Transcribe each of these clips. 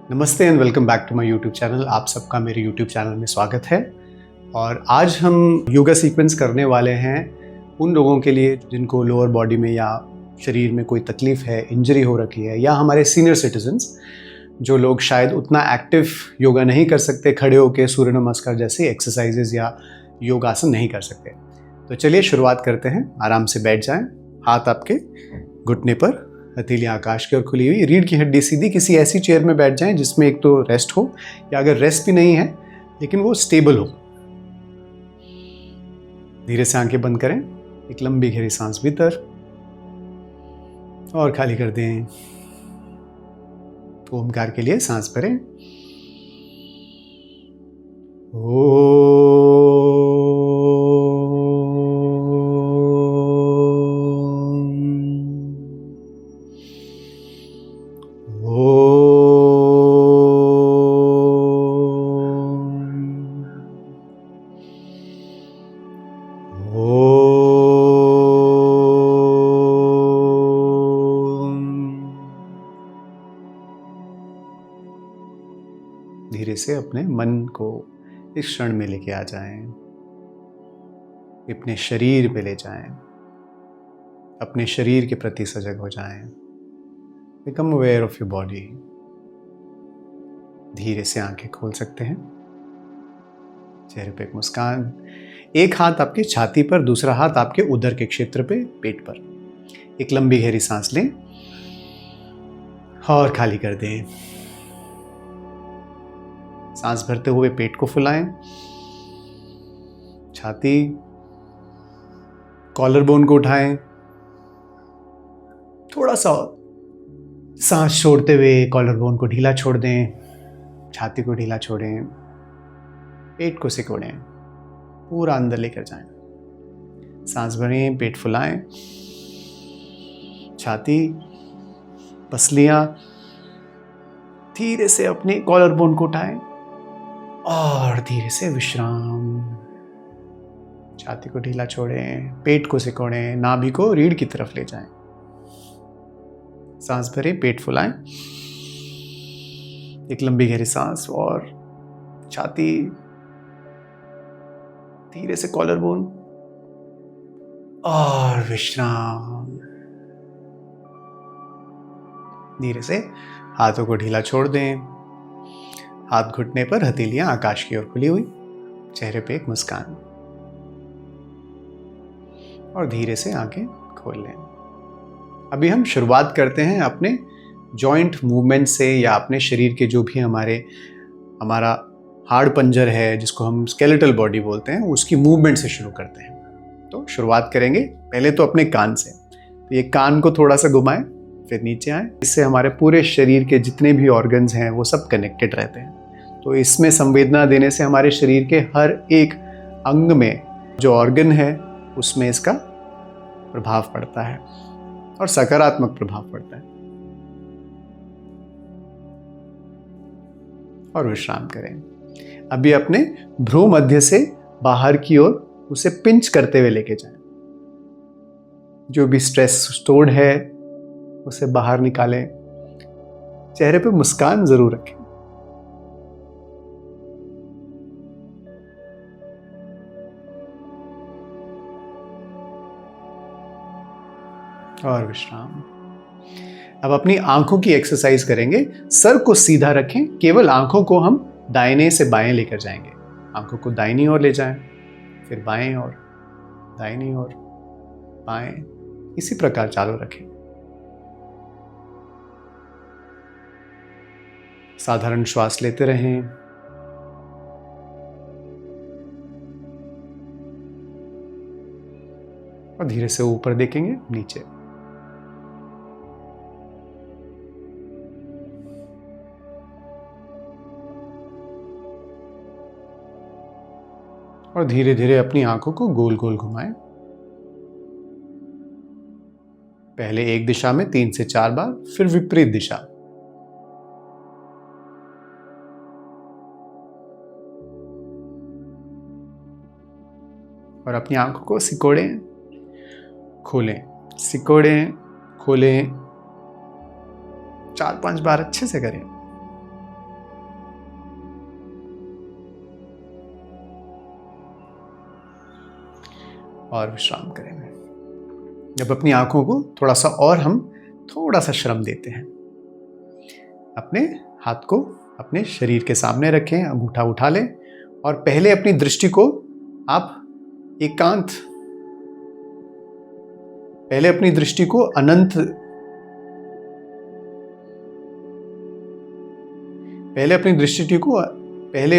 नमस्ते and welcome back to my YouTube channel. आप सबका मेरे यूट्यूब चैनल में स्वागत है। और आज हम योगा सीक्वेंस करने वाले हैं उन लोगों के लिए जिनको लोअर बॉडी में या शरीर में कोई तकलीफ़ है, इंजरी हो रखी है, या हमारे सीनियर सिटीजन्स जो लोग शायद उतना एक्टिव योगा नहीं कर सकते, खड़े होकर सूर्य नमस्कार जैसे एक्सरसाइजेज या योगासन नहीं कर सकते। तो चलिए शुरुआत करते हैं। आराम से बैठ जाएं, हाथ आपके घुटने पर, हथेलियाँ आकाश की ओर खुली हुई, रीढ़ की हड्डी सीधी। किसी ऐसी चेयर में बैठ जाएं जिसमें एक तो रेस्ट हो, या अगर रेस्ट भी नहीं है लेकिन वो स्टेबल हो। धीरे से आंखें बंद करें, एक लंबी गहरी सांस भीतर और खाली कर दें। ओमकार के लिए सांस भरें। धीरे से अपने मन को इस क्षण में लेके आ जाएं, अपने शरीर पे ले जाएं, अपने शरीर के प्रति सजग हो जाएं। Become aware of your body. धीरे से आंखें खोल सकते हैं, चेहरे पे एक मुस्कान। एक हाथ आपकी छाती पर, दूसरा हाथ आपके उदर के क्षेत्र पे, पेट पर। एक लंबी गहरी सांस लें और खाली कर दें। सांस भरते हुए पेट को फुलाएं, छाती, कॉलर बोन को उठाएं। थोड़ा सा सांस छोड़ते हुए कॉलर बोन को ढीला छोड़ दें, छाती को ढीला छोड़ें, पेट को सिकोड़ें, पूरा अंदर लेकर जाएं। सांस भरें, पेट फुलाएं, छाती, पसलियां, धीरे से अपने कॉलर बोन को उठाएं और धीरे से विश्राम। छाती को ढीला छोड़ें, पेट को सिकोड़ें, नाभि को रीढ़ की तरफ ले जाएं। सांस भरें, पेट फुलाएं, एक लंबी गहरी सांस और छाती, धीरे से कॉलर बोन और विश्राम। धीरे से हाथों को ढीला छोड़ दें, हाथ घुटने पर, हथेलियां आकाश की ओर खुली हुई, चेहरे पे एक मुस्कान और धीरे से आंखें खोल लें। अभी हम शुरुआत करते हैं अपने जॉइंट मूवमेंट से, या अपने शरीर के जो भी हमारा हार्ड पंजर है, जिसको हम स्केलेटल बॉडी बोलते हैं, उसकी मूवमेंट से शुरू करते हैं। तो शुरुआत करेंगे पहले तो अपने कान से। तो ये कान को थोड़ा सा घुमाएं, फिर नीचे आए। इससे हमारे पूरे शरीर के जितने भी ऑर्गन्स हैं वो सब कनेक्टेड रहते हैं। तो इसमें संवेदना देने से हमारे शरीर के हर एक अंग में जो ऑर्गन है उसमें इसका प्रभाव पड़ता है और सकारात्मक प्रभाव पड़ता है। और विश्राम करें। अभी अपने भ्रू मध्य से बाहर की ओर उसे पिंच करते हुए लेके जाएं। जो भी स्ट्रेस स्टोर्ड है उसे बाहर निकालें। चेहरे पे मुस्कान जरूर रखें। और विश्राम। अब अपनी आंखों की एक्सरसाइज करेंगे। सर को सीधा रखें, केवल आंखों को हम दाहिने से बाएं लेकर जाएंगे। आंखों को दाहिनी ओर ले जाएं, फिर बाएं ओर, दाहिनी ओर, बाएं, इसी प्रकार चालू रखें। साधारण श्वास लेते रहें। और धीरे से ऊपर देखेंगे, नीचे। और धीरे धीरे अपनी आंखों को गोल गोल घुमाएं। पहले एक दिशा में 3 से 4 बार, फिर विपरीत दिशा। और अपनी आंखों को सिकोड़ें, खोलें, सिकोड़ें, खोलें। 4-5 बार अच्छे से करें। और विश्राम करें। अब अपनी आंखों को थोड़ा सा और हम थोड़ा सा श्रम देते हैं। अपने हाथ को अपने शरीर के सामने रखें, अंगूठा उठा लें और पहले अपनी दृष्टि को आप एकांत, पहले अपनी दृष्टि को अनंत, पहले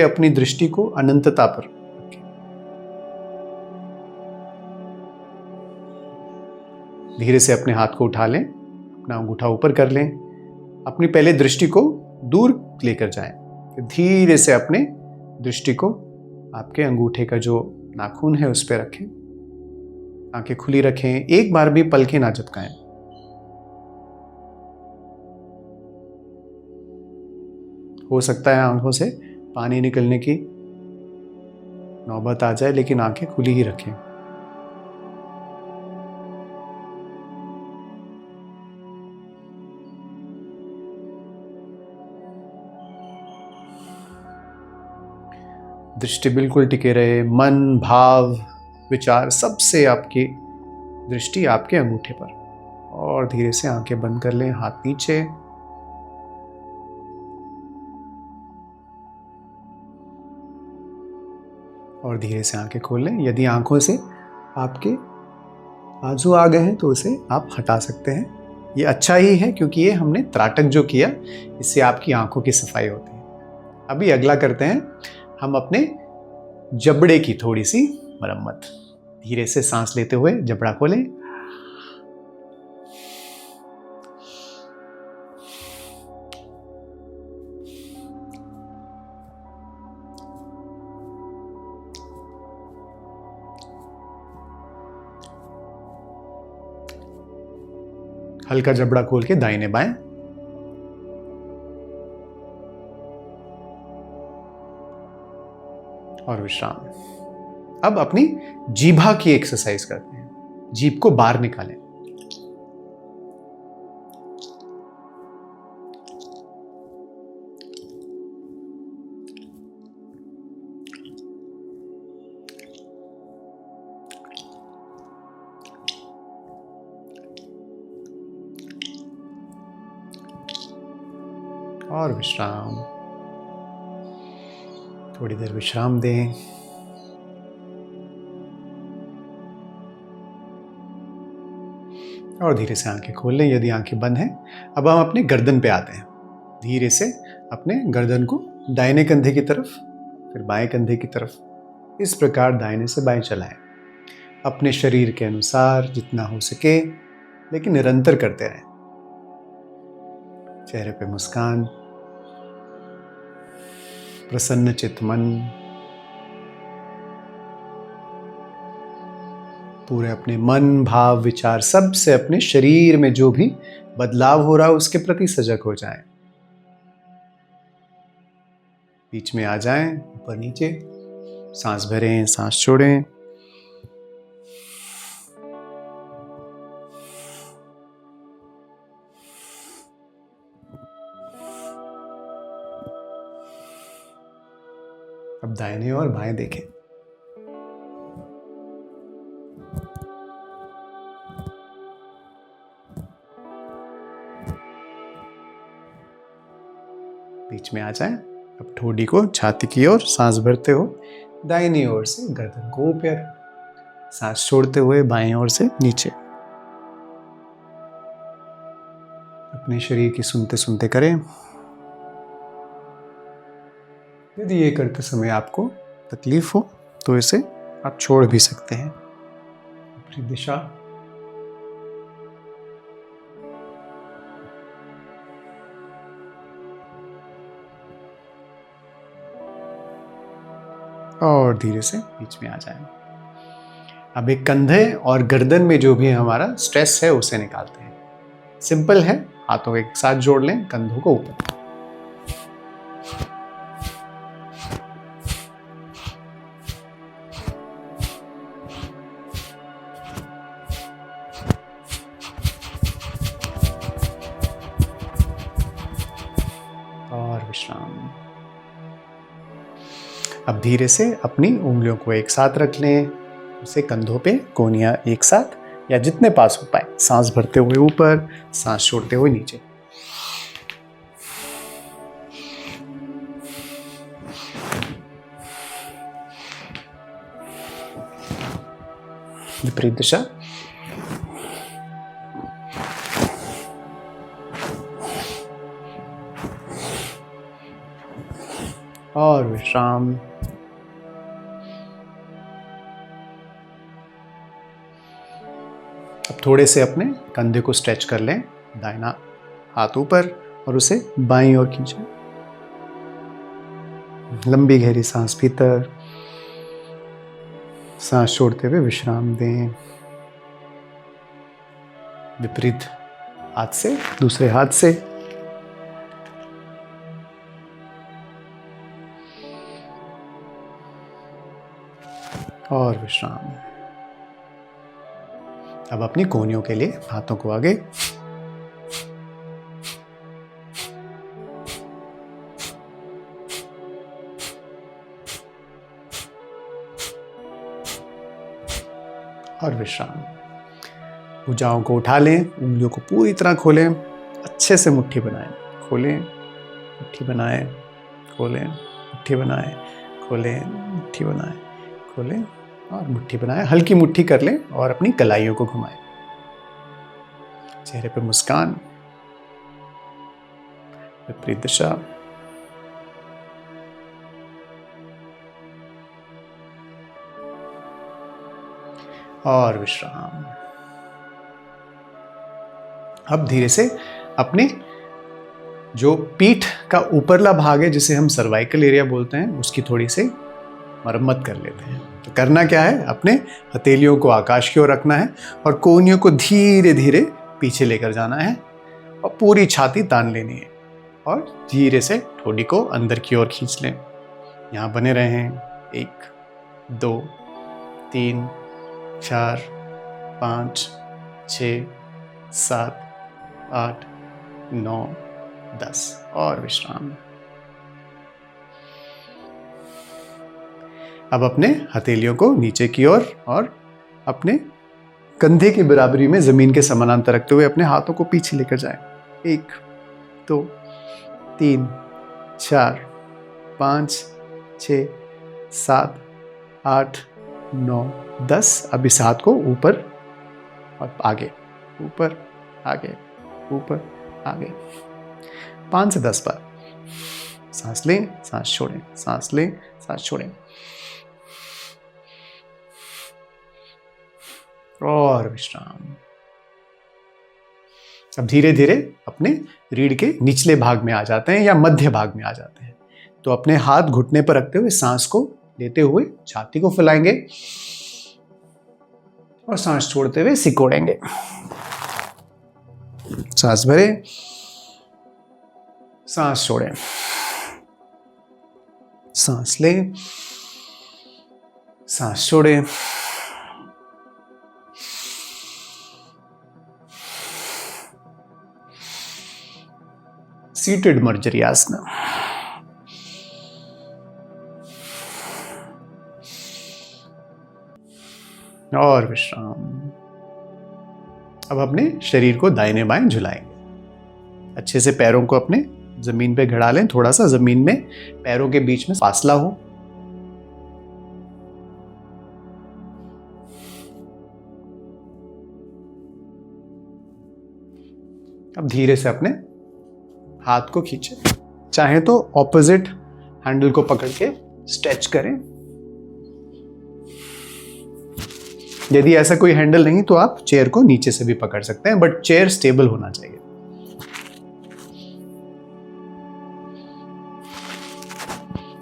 अपनी दृष्टि को अनंतता पर रखें। धीरे से अपने हाथ को उठा लें, अपना अंगूठा ऊपर कर लें, अपनी पहले दृष्टि को दूर लेकर जाएं। धीरे से अपने दृष्टि को आपके अंगूठे का जो नाखून है उस पर रखें। आंखें खुली रखें, एक बार भी पलकें ना झपकाएं। हो सकता है आंखों से पानी निकलने की नौबत आ जाए, लेकिन आंखें खुली ही रखें। दृष्टि बिल्कुल टिके रहे। मन, भाव, विचार, सबसे आपकी दृष्टि आपके अंगूठे पर। और धीरे से आंखें बंद कर लें, हाथ नीचे। और धीरे से आंखें खोल लें। यदि आंखों से आपके आंसू आ गए हैं तो उसे आप हटा सकते हैं। ये अच्छा ही है, क्योंकि ये हमने त्राटक जो किया, इससे आपकी आंखों की सफाई होती है। अभी अगला करते हैं हम अपने जबड़े की थोड़ी सी मरम्मत। धीरे से सांस लेते हुए जबड़ा खोलें। हल्का जबड़ा खोल के दाहिने बाएं। और विश्राम। अब अपनी जीभा की एक्सरसाइज करते हैं। जीभ को बाहर निकालें। और विश्राम। थोड़ी देर विश्राम दें। और धीरे से आंखें खोल लें यदि आंखें बंद हैं। अब हम अपने गर्दन पे आते हैं। धीरे से अपने गर्दन को दाहिने कंधे की तरफ, फिर बाएं कंधे की तरफ, इस प्रकार दाहिने से बाएं चलाएं। अपने शरीर के अनुसार जितना हो सके, लेकिन निरंतर करते रहें। चेहरे पे मुस्कान, प्रसन्न चित्त मन, पूरे अपने मन, भाव, विचार, सब से अपने शरीर में जो भी बदलाव हो रहा है उसके प्रति सजग हो जाएं। बीच में आ जाएं, ऊपर नीचे, सांस भरें, सांस छोड़ें। अब दाहिने और बाएं देखें। बीच में आ जाएं। अब ठोडी को छाती की ओर सांस भरते हो दाहिनी ओर से गर्दन को ऊपर, सांस छोड़ते हुए बाएं ओर से नीचे। अपने शरीर की सुनते सुनते करें। यदि ये करते समय आपको तकलीफ हो तो इसे आप छोड़ भी सकते हैं। अपनी दिशा और धीरे से बीच में आ जाएं। अब एक कंधे और गर्दन में जो भी हमारा स्ट्रेस है उसे निकालते हैं। सिंपल है, हाथों को एक साथ जोड़ लें, कंधों को ऊपर। और विश्राम। अब धीरे से अपनी उंगलियों को एक साथ रख लें, उसे कंधों पे कोहनियाँ एक साथ या जितने पास हो पाए, सांस भरते हुए ऊपर, सांस छोड़ते हुए नीचे। विपरीत दिशा। और विश्राम। अब थोड़े से अपने कंधे को स्ट्रेच कर लें, दाहिना हाथ ऊपर और उसे बाईं ओर खींचें। लंबी गहरी सांस भीतर, सांस छोड़ते हुए विश्राम दें। विपरीत हाथ से दूसरे हाथ से। और विश्राम। अब अपनी कोहनियों के लिए हाथों को आगे, और विश्राम। भुजाओं को उठा लें, उंगलियों को पूरी तरह खोलें, अच्छे से मुट्ठी बनाएं। खोलें, मुट्ठी बनाएं, खोलें, मुट्ठी बनाएं, खोलें, मुट्ठी बनाएं, खोलें और मुट्ठी बनाएं। हल्की मुट्ठी कर लें और अपनी कलाइयों को घुमाएं। चेहरे पे मुस्कान। विपरीत दिशा। और विश्राम। अब धीरे से अपने जो पीठ का ऊपरला भाग है, जिसे हम सर्वाइकल एरिया बोलते हैं, उसकी थोड़ी सी मरम्मत कर लेते हैं। तो करना क्या है, अपने हथेलियों को आकाश की ओर रखना है और कोहनियों को धीरे धीरे पीछे लेकर जाना है और पूरी छाती तान लेनी है और धीरे से ठोडी को अंदर की ओर खींच लें। यहाँ बने रहें। 1 2 3 4 5 6 7 8 9 10 और विश्राम। अब अपने हथेलियों को नीचे की ओर और अपने कंधे की बराबरी में जमीन के समानांतर रखते हुए अपने हाथों को पीछे लेकर जाएं। 1 2 3 4 5 6 7 8 9 10। अब इस हाथ को ऊपर और आगे, ऊपर आगे, ऊपर आगे 5 से 10 बार। सांस लें, सांस छोड़ें, सांस लें, सांस छोड़ें और विश्राम। अब धीरे धीरे अपने रीढ़ के निचले भाग में आ जाते हैं या मध्य भाग में आ जाते हैं। तो अपने हाथ घुटने पर रखते हुए सांस को लेते हुए छाती को फैलाएंगे और सांस छोड़ते हुए सिकोड़ेंगे। सांस भरें, सांस छोड़ें, सांस लें, सांस छोड़ें, सीटेड मर्जरी आसना। और विश्राम। अब अपने शरीर को दाहिने बाएं झुलाएंगे। अच्छे से पैरों को अपने जमीन पे गड़ा लें। थोड़ा सा जमीन में पैरों के बीच में फासला हो। अब धीरे से अपने हाथ को खींचें। चाहे तो ऑपोजिट हैंडल को पकड़ के स्ट्रेच करें। यदि ऐसा कोई हैंडल नहीं तो आप चेयर को नीचे से भी पकड़ सकते हैं, बट चेयर स्टेबल होना चाहिए।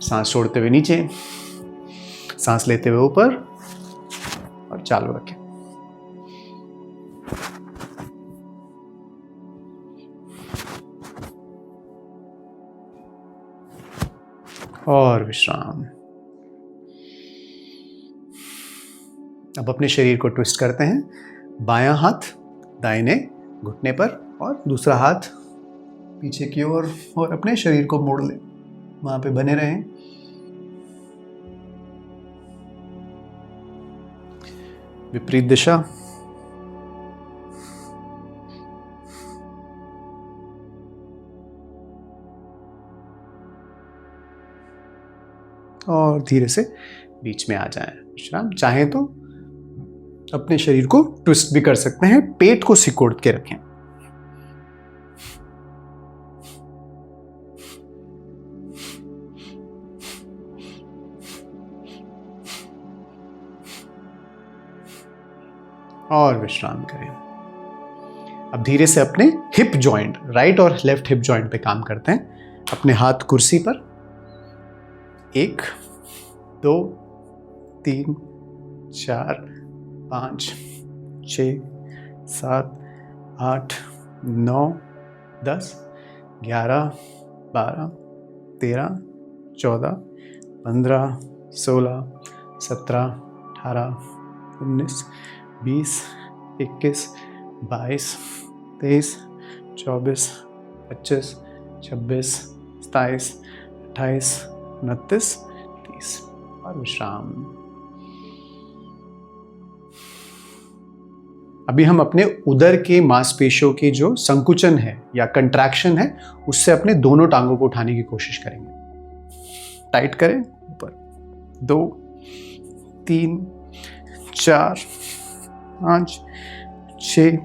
सांस छोड़ते हुए नीचे, सांस लेते हुए ऊपर और चालू रखें। और विश्राम। अब अपने शरीर को ट्विस्ट करते हैं। बायां हाथ दाहिने घुटने पर और दूसरा हाथ पीछे की ओर और अपने शरीर को मोड़ लें। वहां पे बने रहें। विपरीत दिशा, और धीरे से बीच में आ जाएं। विश्राम। चाहें तो अपने शरीर को ट्विस्ट भी कर सकते हैं, पेट को सिकोड़ के रखें। और विश्राम करें। अब धीरे से अपने हिप जॉइंट, राइट और लेफ्ट हिप जॉइंट पे काम करते हैं। अपने हाथ कुर्सी पर, 1 2 3 4 5 6 7 8 9 10 11 12 13 14 15 16 17 18 19 20 21 22 23 24 25 26 27 28 29 30 और विश्राम। अभी हम अपने उदर के मांसपेशियों के जो संकुचन है या कंट्रैक्शन है, उससे अपने दोनों टांगों को उठाने की कोशिश करेंगे। टाइट करें ऊपर। 2 3 4 5 6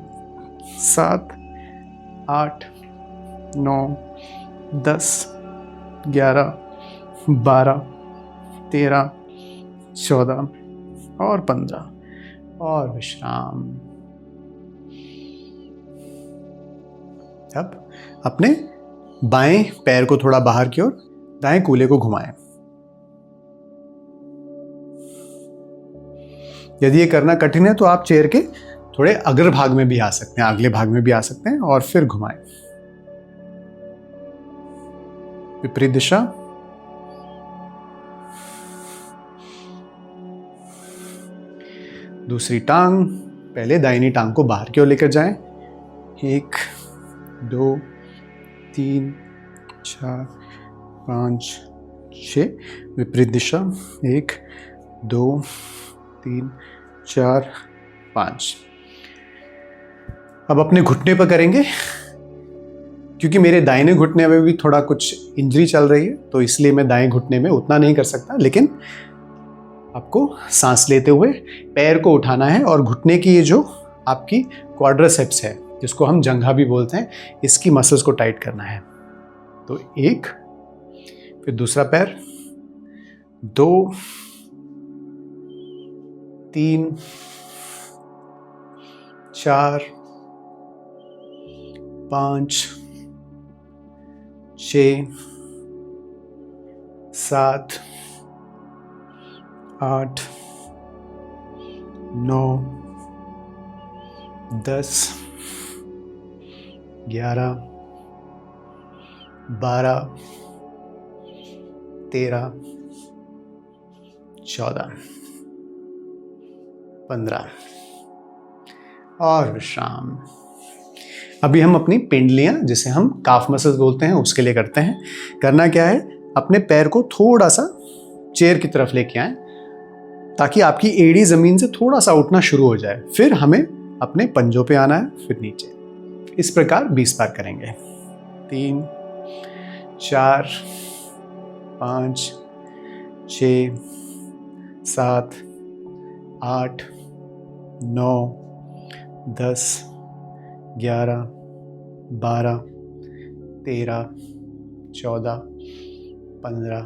7 8 9 10 11 12 13 14 और 15 और विश्राम। अब अपने बाएं पैर को थोड़ा बाहर की ओर, दाएं कूल्हे को घुमाएं। यदि ये करना कठिन है तो आप चेयर के थोड़े अग्र भाग में भी आ सकते हैं, अगले भाग में भी आ सकते हैं, और फिर घुमाएं। विपरीत दिशा, दूसरी टांग, पहले दाहिनी टांग को बाहर की ओर लेकर जाएं। 1 2 3 4 5 6। विपरीत दिशा, 1 2 3 4 5। अब अपने घुटने पर करेंगे। क्योंकि मेरे दाहिने घुटने में भी थोड़ा कुछ इंजरी चल रही है, तो इसलिए मैं दाएं घुटने में उतना नहीं कर सकता, लेकिन आपको सांस लेते हुए पैर को उठाना है और घुटने की ये जो आपकी क्वाड्रिसेप्स है, जिसको हम जंघा भी बोलते हैं, इसकी मसल्स को टाइट करना है। तो 1, फिर दूसरा पैर, 2 3 4 5 6 7 8 9 10 11 12 13 14 15 और विश्राम। अभी हम अपनी पिंडलियां, जिसे हम काफ मसल्स बोलते हैं, उसके लिए करते हैं। करना क्या है, अपने पैर को थोड़ा सा चेयर की तरफ लेके आएं ताकि आपकी एड़ी जमीन से थोड़ा सा उठना शुरू हो जाए। फिर हमें अपने पंजों पे आना है, फिर नीचे। इस प्रकार 20 बार करेंगे। 3 4 5 6 7 8 9 10 11 12 13 14 15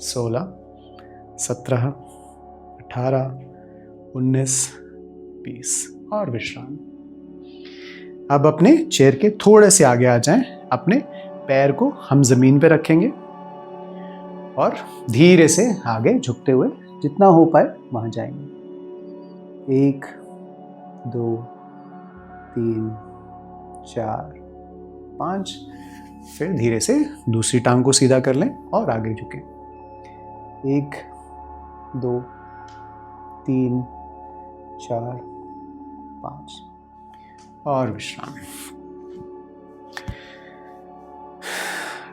16 17 18 19 20 और विश्राम। अब अपने चेयर के थोड़े से आगे आ जाएं। अपने पैर को हम जमीन पे रखेंगे और धीरे से आगे झुकते हुए जितना हो पाए वहां जाएंगे। 1 2 3 4 5। फिर धीरे से दूसरी टांग को सीधा कर लें और आगे झुकें। 1 2 3 4 5 और विश्राम।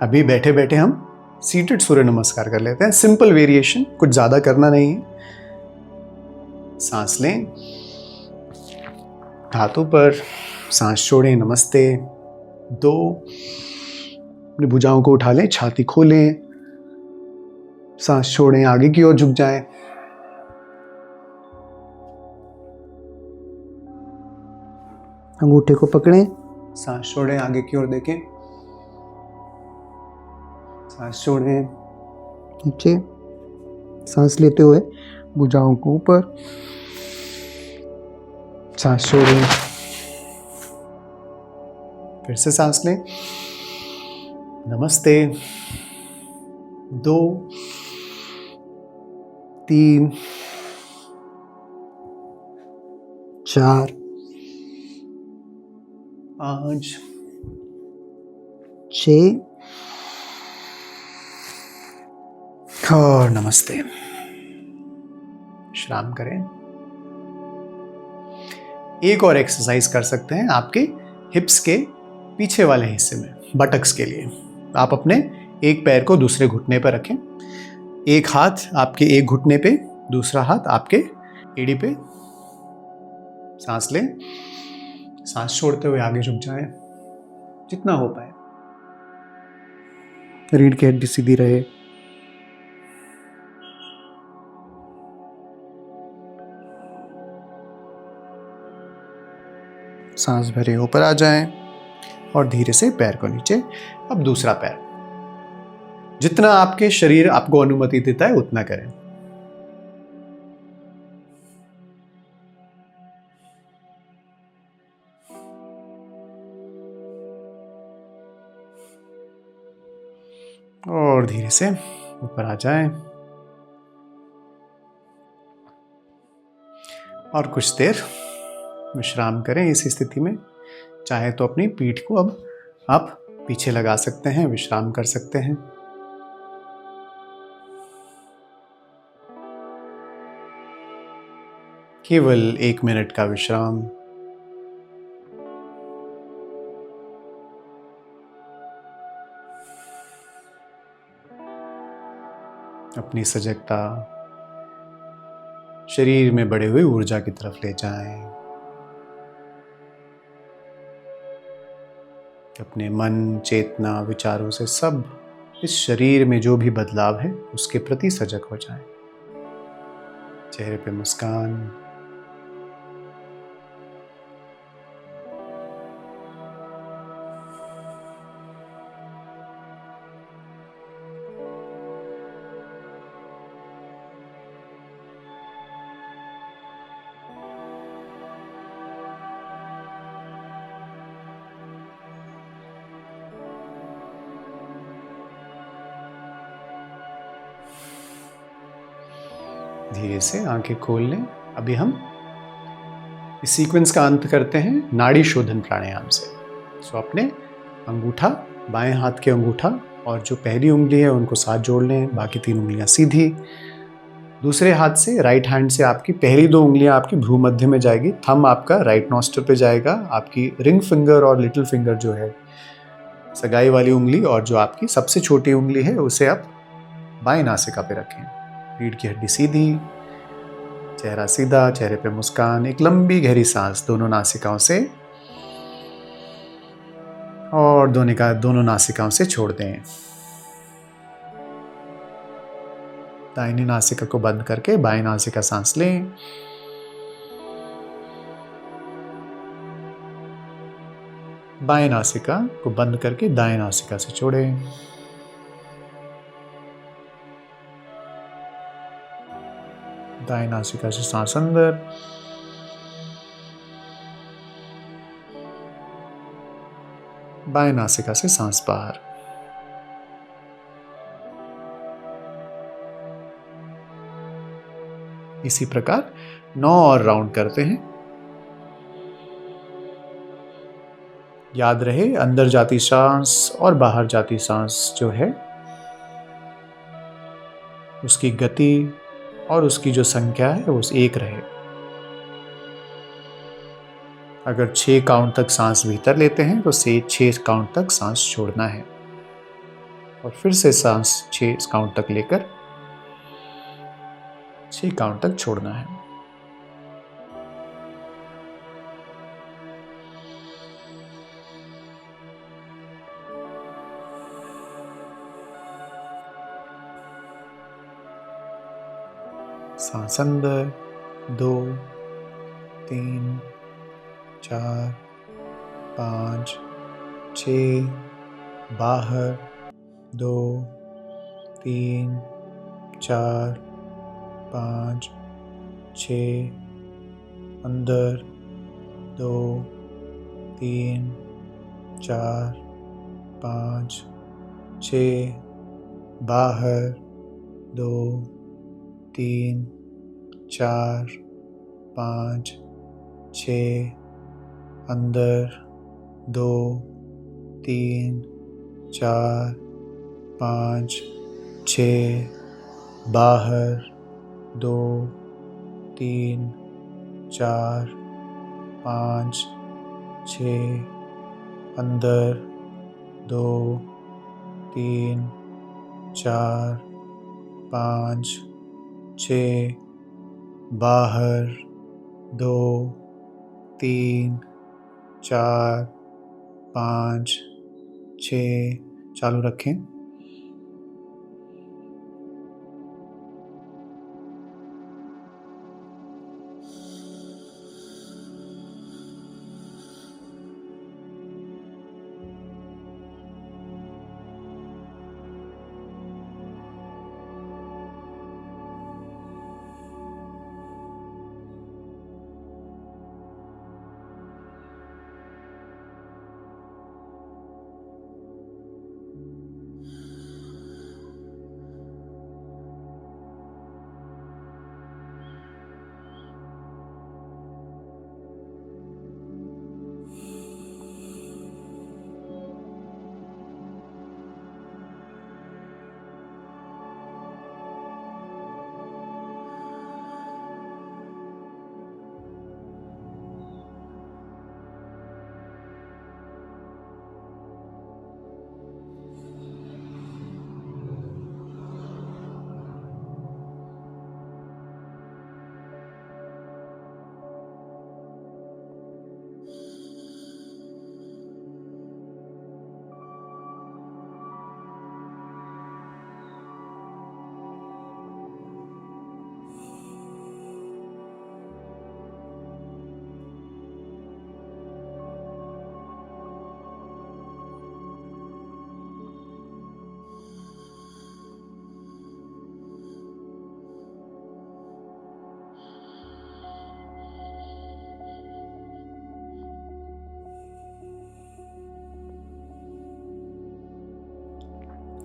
अभी बैठे बैठे हम सीटेड सूर्य नमस्कार कर लेते हैं। सिंपल वेरिएशन, कुछ ज़्यादा करना नहीं है। सांस लें, हाथों पर सांस छोड़ें, नमस्ते। 2, अपनी भुजाओं को उठा लें, छाती खोलें, सांस छोड़ें, आगे की ओर झुक जाएं। अंगूठे को पकड़ें, सांस छोड़ें, आगे की ओर देखें, सांस छोड़ें, नीचे, सांस लेते हुए भुजाओं को ऊपर, सांस छोड़ें, फिर से सांस लें, नमस्ते। 2, 3, 4, 5, 6 और नमस्ते। विश्राम करें। एक और एक्सरसाइज कर सकते हैं आपके हिप्स के पीछे वाले हिस्से में, बटक्स के लिए। आप अपने एक पैर को दूसरे घुटने पर रखें, एक हाथ आपके एक घुटने पे, दूसरा हाथ आपके एड़ी पे। सांस लें, सांस छोड़ते हुए आगे झुक जाएं जितना हो पाए। रीढ़ की हड्डी सीधी रहे। सांस भरे ऊपर आ जाएं और धीरे से पैर को नीचे। अब दूसरा पैर, जितना आपके शरीर आपको अनुमति देता है उतना करें। और धीरे से ऊपर आ जाएं और कुछ देर विश्राम करें इस स्थिति में। चाहे तो अपनी पीठ को अब आप पीछे लगा सकते हैं, विश्राम कर सकते हैं। केवल 1 मिनट का विश्राम। अपनी सजगता शरीर में बढ़े हुए ऊर्जा की तरफ ले जाएं। अपने मन, चेतना, विचारों से सब इस शरीर में जो भी बदलाव है उसके प्रति सजग हो जाएं। चेहरे पे मुस्कान, धीरे से आंखें खोल लें। अभी हम इस सीक्वेंस का अंत करते हैं नाड़ी शोधन प्राणायाम से। सो अपने अंगूठा, बाएं हाथ के अंगूठा और जो पहली उंगली है उनको साथ जोड़ लें, बाकी 3 उंगलियां सीधी। दूसरे हाथ से, राइट हैंड से आपकी पहली 2 उंगलियां आपकी भ्रू मध्य में जाएगी, थंब आपका राइट नॉस्ट्रल पे जाएगा, आपकी रिंग फिंगर और लिटिल फिंगर जो है सगाई वाली उंगली और जो आपकी सबसे छोटी उंगली है उसे आप बाएं नासिका पे रखें। रीढ़ की हड्डी सीधी, चेहरा सीधा, चेहरे पे मुस्कान। एक लंबी गहरी सांस दोनों नासिकाओं से और दोनों नासिकाओं से छोड़ दें। दाहिनी नासिका को बंद करके बाएं नासिका सांस लें। बाएं नासिका को बंद करके दाएं नासिका से छोड़ें। दाएं नासिका से सांस अंदर, बाएं नासिका से सांस बाहर। इसी प्रकार 9 और राउंड करते हैं। याद रहे, अंदर जाती सांस और बाहर जाती सांस जो है उसकी गति और उसकी जो संख्या है वो 1 रहे। अगर 6 काउंट तक सांस भीतर लेते हैं तो 6 काउंट तक सांस छोड़ना है और फिर से सांस 6 काउंट तक लेकर 6 काउंट तक छोड़ना है। सांस अंदर 2, 3, 4, 5, 6, बाहर 2, 3, 4, 5, 6, अंदर 2, 3, 4, 5, 6, बाहर 2, 3, 4, 5, 6, अंदर 2, 3, 4, 5, 6, बाहर 2, 3, 4, 5, 6, अंदर 2, 3, 4, 5, 6, बाहर 2, 3, 4, 5, 6, चालू रखें।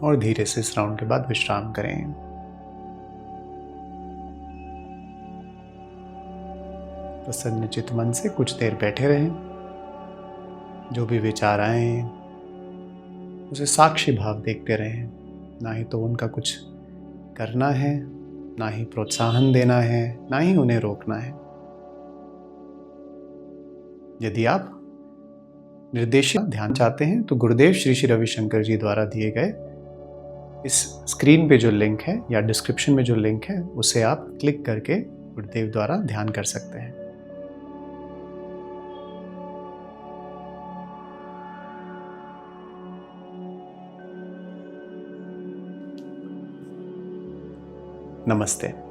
और धीरे से इस राउंड के बाद विश्राम करें। प्रसन्नचित्त मन से कुछ देर बैठे रहें। जो भी विचार आए उसे साक्षी भाव देखते रहें। ना ही तो उनका कुछ करना है, ना ही प्रोत्साहन देना है, ना ही उन्हें रोकना है। यदि आप निर्देशित ध्यान चाहते हैं तो गुरुदेव श्री श्री रविशंकर जी द्वारा दिए गए इस स्क्रीन पे जो लिंक है या डिस्क्रिप्शन में जो लिंक है उसे आप क्लिक करके गुरुदेव द्वारा ध्यान कर सकते हैं। नमस्ते।